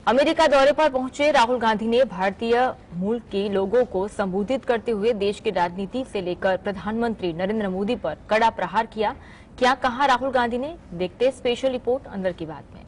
America दौरे पर पहुंचे राहुल गांधी ने भारतीय मूल के लोगों को संबोधित करते हुए देश की राजनीति से लेकर प्रधानमंत्री नरेंद्र मोदी पर कड़ा प्रहार किया। क्या कहा राहुल गांधी ने, देखते स्पेशल रिपोर्ट अंदर की बात में।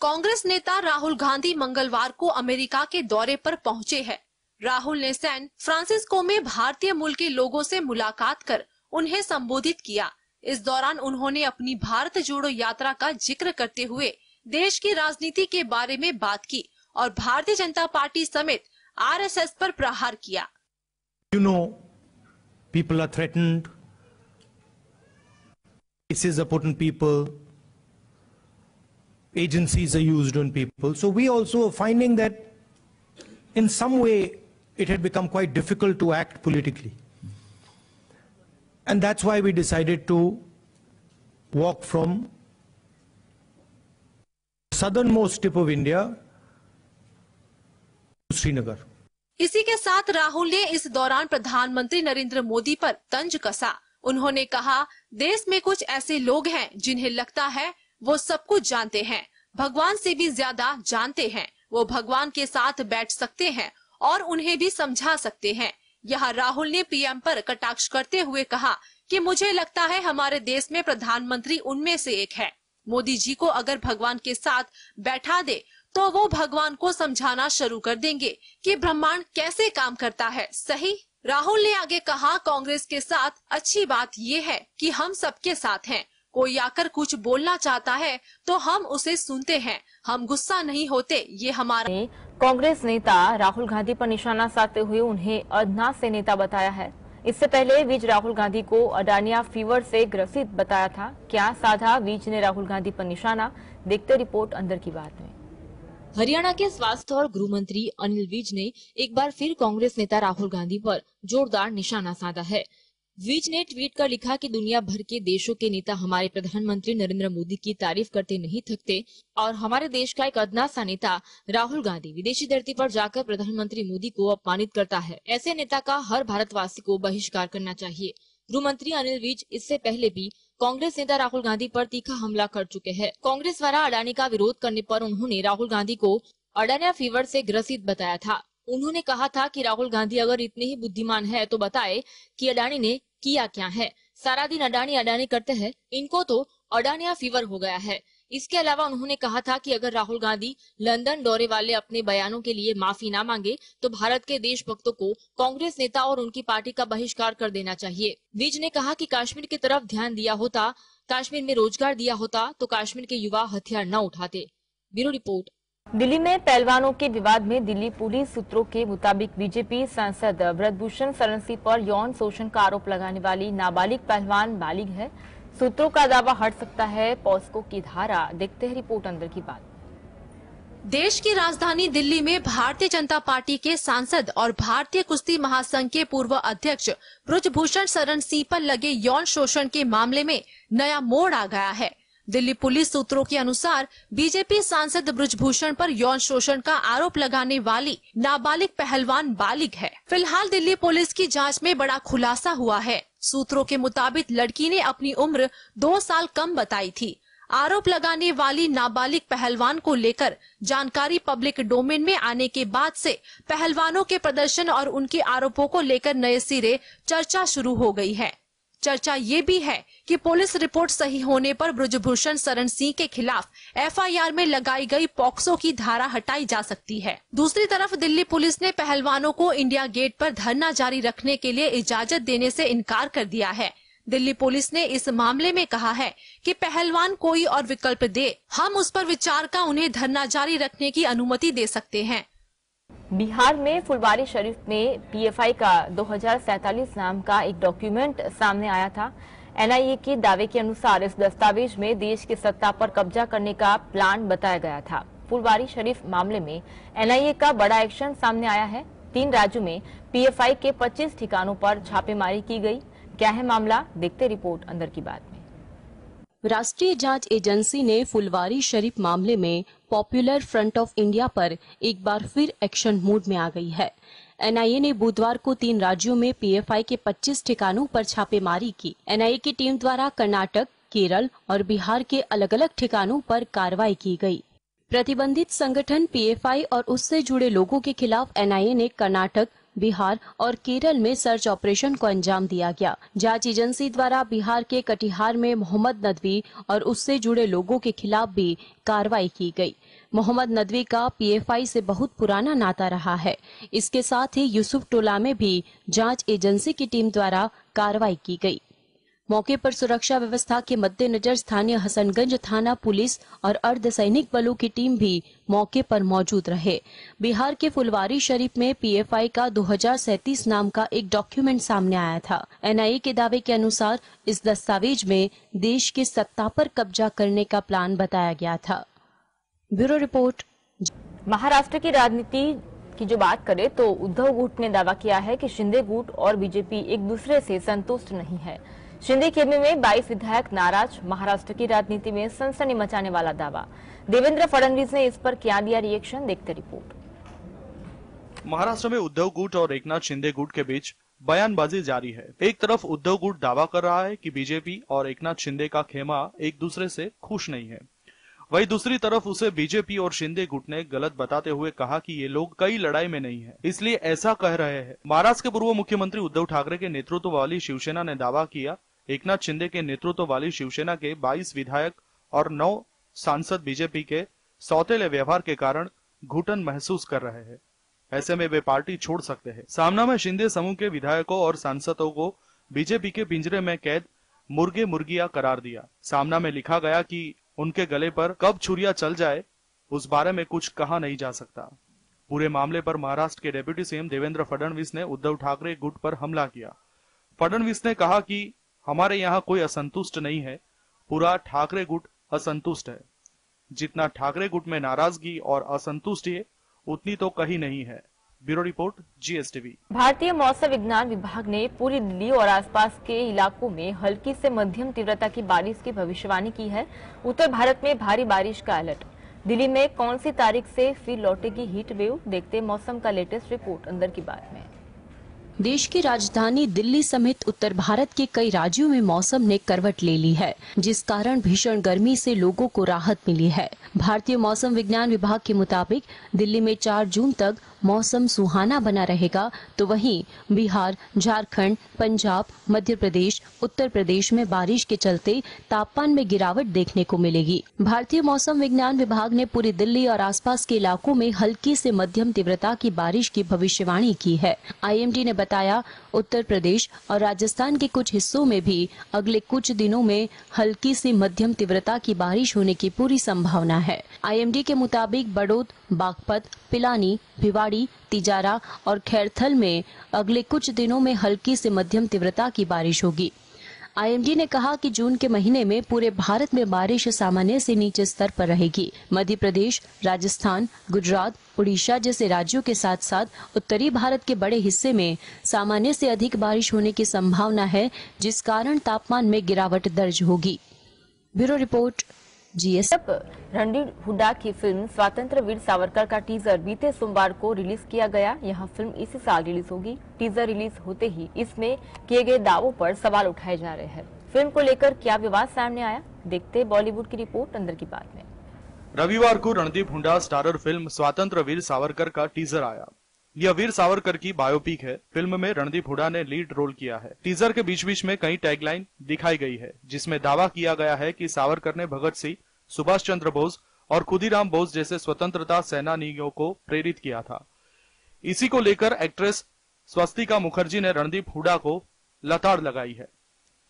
कांग्रेस नेता राहुल गांधी मंगलवार को अमेरिका के दौरे पर पहुंचे हैं। राहुल ने सैन फ्रांसिस्को में भारतीय मूल के लोगों से मुलाकात कर उन्हें संबोधित किया। इस दौरान उन्होंने अपनी भारत जोड़ो यात्रा का जिक्र करते हुए देश की राजनीति के बारे में बात की और भारतीय जनता पार्टी समेत आरएसएस पर प्रहार किया। You know, people are threatened. Cases are put on people. Agencies are used on people. So we also are finding that in some way it had become quite difficult to act politically. And that's why we decided to walk from southernmost tip of India to Srinagar. इसी के साथ राहुल ने इस दौरान प्रधानमंत्री नरेंद्र मोदी पर तंज कसा। उन्होंने कहा, देश में कुछ ऐसे लोग हैं जिन्हें लगता है वो सब कुछ जानते हैं, भगवान से भी ज्यादा जानते हैं। वो भगवान के साथ बैठ सकते हैं और उन्हें भी समझा सकते हैं। यहाँ राहुल ने पीएम पर कटाक्ष करते हुए कहा कि मुझे लगता है हमारे देश में प्रधानमंत्री उनमें से एक है। मोदी जी को अगर भगवान के साथ बैठा दे तो वो भगवान को समझाना शुरू कर देंगे कि ब्रह्मांड कैसे काम करता है। सही। राहुल ने आगे कहा, कांग्रेस के साथ अच्छी बात ये है कि हम सबके साथ हैं। कोई आकर कुछ बोलना चाहता है तो हम उसे सुनते हैं, हम गुस्सा नहीं होते। ये हमारा। कांग्रेस नेता राहुल गांधी पर निशाना साधते हुए उन्हें अदना से नेता बताया है। इससे पहले विज राहुल गांधी को अडानिया फीवर से ग्रसित बताया था। क्या साधा विज ने राहुल गांधी पर निशाना, देखते रिपोर्ट अंदर की बात में। हरियाणा के स्वास्थ्य और गृह मंत्री अनिल विज ने एक बार फिर कांग्रेस नेता राहुल गांधी पर जोरदार निशाना साधा है। विज ने ट्वीट कर लिखा कि दुनिया भर के देशों के नेता हमारे प्रधानमंत्री नरेंद्र मोदी की तारीफ करते नहीं थकते और हमारे देश का एक अदना सा नेता राहुल गांधी विदेशी धरती पर जाकर प्रधानमंत्री मोदी को अपमानित करता है। ऐसे नेता का हर भारतवासी को बहिष्कार करना चाहिए। गृह मंत्री अनिल विज इससे पहले भी कांग्रेस नेता राहुल गांधी पर तीखा हमला कर चुके हैं। कांग्रेस द्वारा अडानी का विरोध करने पर उन्होंने राहुल गांधी को अडानिया फीवर से ग्रसित बताया था। उन्होंने कहा था कि राहुल गांधी अगर इतने ही बुद्धिमान है तो बताए कि अडानी ने किया क्या है। सारा दिन अडानी अडानी करते हैं, इनको तो अडानिया फीवर हो गया है। इसके अलावा उन्होंने कहा था कि अगर राहुल गांधी लंदन दौरे वाले अपने बयानों के लिए माफी न मांगे तो भारत के देशभक्तों को कांग्रेस नेता और उनकी पार्टी का बहिष्कार कर देना चाहिए। विज ने कहा कि कश्मीर की तरफ ध्यान दिया होता, कश्मीर में रोजगार दिया होता तो कश्मीर के युवा हथियार न उठाते। Bureau report. दिल्ली में पहलवानों के विवाद में दिल्ली पुलिस सूत्रों के मुताबिक बीजेपी सांसद ब्रजभूषण शरण सिंह पर यौन शोषण का आरोप लगाने वाली नाबालिग पहलवान बालिग है। सूत्रों का दावा हट सकता है पॉस्को की धारा, देखते हैं रिपोर्ट अंदर की बात। देश की राजधानी दिल्ली में भारतीय जनता पार्टी के सांसद और भारतीय कुश्ती महासंघ के पूर्व अध्यक्ष ब्रजभूषण शरण सिंह पर लगे यौन शोषण के मामले में नया मोड़ आ गया है। दिल्ली पुलिस सूत्रों के अनुसार बीजेपी सांसद ब्रजभूषण पर यौन शोषण का आरोप लगाने वाली नाबालिग पहलवान बालिग है। फिलहाल दिल्ली पुलिस की जांच में बड़ा खुलासा हुआ है। सूत्रों के मुताबिक लड़की ने अपनी उम्र 2 साल कम बताई थी। आरोप लगाने वाली नाबालिग पहलवान को लेकर जानकारी पब्लिक डोमेन में आने के बाद से पहलवानों के प्रदर्शन और उनके आरोपों को लेकर नए सिरे चर्चा शुरू हो गई है। चर्चा ये भी है कि पुलिस रिपोर्ट सही होने पर ब्रजभूषण शरण सिंह के खिलाफ एफआईआर में लगाई गई पॉक्सो की धारा हटाई जा सकती है। दूसरी तरफ दिल्ली पुलिस ने पहलवानों को इंडिया गेट पर धरना जारी रखने के लिए इजाजत देने से इनकार कर दिया है। दिल्ली पुलिस ने इस मामले में कहा है कि पहलवान कोई और विकल्प दे, हम उस पर विचार का उन्हें धरना जारी रखने की अनुमति दे सकते हैं। बिहार में फुलवारी शरीफ में पीएफआई का 2047 नाम का एक डॉक्यूमेंट सामने आया था। एनआईए के दावे के अनुसार इस दस्तावेज में देश की सत्ता पर कब्जा करने का प्लान बताया गया था। फुलवारी शरीफ मामले में एनआईए का बड़ा एक्शन सामने आया है। 3 राज्यों में पीएफआई के 25 ठिकानों पर छापेमारी की गई। क्या है मामला, देखते रिपोर्ट अंदर की बात में। राष्ट्रीय जांच एजेंसी ने फुलवारी शरीफ मामले में पॉपुलर फ्रंट ऑफ इंडिया पर एक बार फिर एक्शन मोड में आ गई है। एनआईए ने बुधवार को 3 राज्यों में पीएफआई के 25 ठिकानों पर छापेमारी की। एनआईए की टीम द्वारा कर्नाटक, केरल और बिहार के अलग अलग ठिकानों पर कार्रवाई की गई। प्रतिबंधित संगठन पीएफआई और उससे जुड़े लोगों के खिलाफ एनआईए ने कर्नाटक, बिहार और केरल में सर्च ऑपरेशन को अंजाम दिया गया। जांच एजेंसी द्वारा बिहार के कटिहार में मोहम्मद नदवी और उससे जुड़े लोगों के खिलाफ भी कार्रवाई की गई। मोहम्मद नदवी का पीएफआई से बहुत पुराना नाता रहा है। इसके साथ ही यूसुफ टोला में भी जांच एजेंसी की टीम द्वारा कार्रवाई की गई। मौके पर सुरक्षा व्यवस्था के मद्देनजर स्थानीय हसनगंज थाना पुलिस और अर्धसैनिक बलों की टीम भी मौके पर मौजूद रहे। बिहार के फुलवारी शरीफ में पीएफआई का 2037 नाम का एक डॉक्यूमेंट सामने आया था। एनआईए के दावे के अनुसार इस दस्तावेज में देश की सत्ता पर कब्जा करने का प्लान बताया गया था। Bureau report. महाराष्ट्र की राजनीति की जो बात करें तो उद्धव गुट ने दावा किया है कि शिंदे गुट और बीजेपी एक दूसरे से संतुष्ट नहीं है। शिंदे खेमे में 22 विधायक नाराज, महाराष्ट्र की राजनीति में सनसनी मचाने वाला दावा। देवेंद्र फडणवीस ने इस पर क्या दिया रिएक्शन, देखते रिपोर्ट। महाराष्ट्र में उद्धव गुट और एकनाथ शिंदे गुट के बीच बयानबाजी जारी है। एक तरफ उद्धव गुट दावा कर रहा है कि बीजेपी और एकनाथ शिंदे का खेमा एक दूसरे से खुश नहीं है, वहीं दूसरी तरफ उसे बीजेपी और शिंदे गुट ने गलत बताते हुए कहा कि ये लोग कई लड़ाई में नहीं है, इसलिए ऐसा कह रहे हैं। महाराष्ट्र के पूर्व मुख्यमंत्री उद्धव ठाकरे के नेतृत्व वाली शिवसेना ने दावा किया, एकनाथ शिंदे के नेतृत्व वाली शिवसेना के 22 विधायक और 9 सांसद बीजेपी के सौतेले व्यवहार के कारण घुटन महसूस कर रहे हैं। ऐसे में वे पार्टी छोड़ सकते हैं। सामना में शिंदे समूह के विधायकों और सांसदों को बीजेपी के पिंजरे में कैद मुर्गे मुर्गियां करार दिया। सामना में लिखा गया कि उनके गले पर कब छुरियां चल जाए उस बारे में कुछ कहा नहीं जा सकता। पूरे मामले पर महाराष्ट्र के डिप्टी सीएम देवेंद्र फडणवीस ने उद्धव ठाकरे गुट पर हमला किया। फडणवीस ने कहा कि हमारे यहाँ कोई असंतुष्ट नहीं है, पूरा ठाकरे गुट असंतुष्ट है। जितना ठाकरे गुट में नाराजगी और असंतुष्टि है उतनी तो कहीं नहीं है। Bureau report, GSTV. भारतीय मौसम विज्ञान विभाग ने पूरी दिल्ली और आसपास के इलाकों में हल्की से मध्यम तीव्रता की बारिश की भविष्यवाणी की है। उत्तर भारत में भारी बारिश का अलर्ट। दिल्ली में कौन सी तारीख से फिर लौटेगी हीट वेव, देखते मौसम का लेटेस्ट रिपोर्ट अंदर की बात में। देश की राजधानी दिल्ली समेत उत्तर भारत के कई राज्यों में मौसम ने करवट ले ली है, जिस कारण भीषण गर्मी से लोगों को राहत मिली है। भारतीय मौसम विज्ञान विभाग के मुताबिक दिल्ली में 4 जून तक मौसम सुहाना बना रहेगा, तो वहीं बिहार, झारखंड, पंजाब, मध्य प्रदेश, उत्तर प्रदेश में बारिश के चलते तापमान में गिरावट देखने को मिलेगी। भारतीय मौसम विज्ञान विभाग ने पूरी दिल्ली और आसपास के इलाकों में हल्की से मध्यम तीव्रता की बारिश की भविष्यवाणी की है। आईएमडी ने बताया, उत्तर प्रदेश और राजस्थान के कुछ हिस्सों में भी अगले कुछ दिनों में हल्की से मध्यम तीव्रता की बारिश होने की पूरी संभावना है। आईएमडी के मुताबिक बड़ौद, बागपत, पिलानी, भिवाड़ी, तिजारा और खैरथल में अगले कुछ दिनों में हल्की से मध्यम तीव्रता की बारिश होगी। आईएमडी ने कहा कि जून के महीने में पूरे भारत में बारिश सामान्य से नीचे स्तर पर रहेगी। मध्य प्रदेश, राजस्थान, गुजरात, उड़ीसा जैसे राज्यों के साथ साथ उत्तरी भारत के बड़े हिस्से में सामान्य से अधिक बारिश होने की संभावना है, जिस कारण तापमान में गिरावट दर्ज होगी। Bureau report, GS. Randeep Hooda की फिल्म स्वतंत्र वीर सावरकर का टीजर बीते सोमवार को रिलीज किया गया। यहां फिल्म इसी साल रिलीज होगी। टीजर रिलीज होते ही इसमें किए गए दावों पर सवाल उठाए जा रहे हैं। फिल्म को लेकर क्या विवाद सामने आया, देखते बॉलीवुड की रिपोर्ट अंदर की बात में। रविवार को रणदीप हुड्डा स्टारर फिल्म स्वतंत्र वीर सावरकर का टीजर आया। यह वीर सावरकर की बायोपिक है। फिल्म में रणदीप हुड्डा ने लीड रोल किया है। टीजर के बीच बीच में कई टैगलाइन दिखाई गई है, जिसमें दावा किया गया है कि सावरकर ने भगत सिंह, सुभाष चंद्र बोस और खुदीराम बोस जैसे स्वतंत्रता सेनानियों को प्रेरित किया था। इसी को लेकर एक्ट्रेस स्वस्तिका मुखर्जी ने रणदीप हुड्डा को लताड़ लगाई है।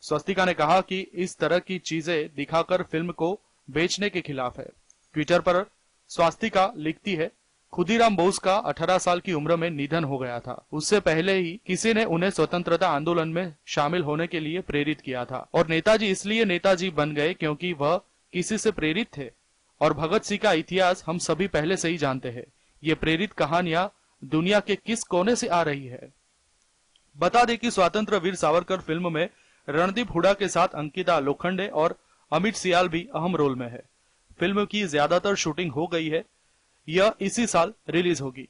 स्वस्तिका ने कहा कि इस तरह की चीजें दिखाकर फिल्म को बेचने के खिलाफ है। ट्विटर पर स्वस्तिका लिखती है, खुदीराम बोस का 18 साल की उम्र में निधन हो गया था। उससे पहले ही किसी ने उन्हें स्वतंत्रता आंदोलन में शामिल होने के लिए प्रेरित किया था, और नेताजी इसलिए नेताजी बन गए क्योंकि वह किसी से प्रेरित थे। और भगत सिंह का इतिहास हम सभी पहले से ही जानते हैं। ये प्रेरित कहानियां दुनिया के किस कोने से आ रही है। बता दें कि स्वतंत्र वीर सावरकर फिल्म में रणदीप हुड्डा के साथ अंकिता लोखंडे और अमित सियाल भी अहम रोल में है। फिल्म की ज्यादातर शूटिंग हो गई है। यह इसी साल रिलीज होगी।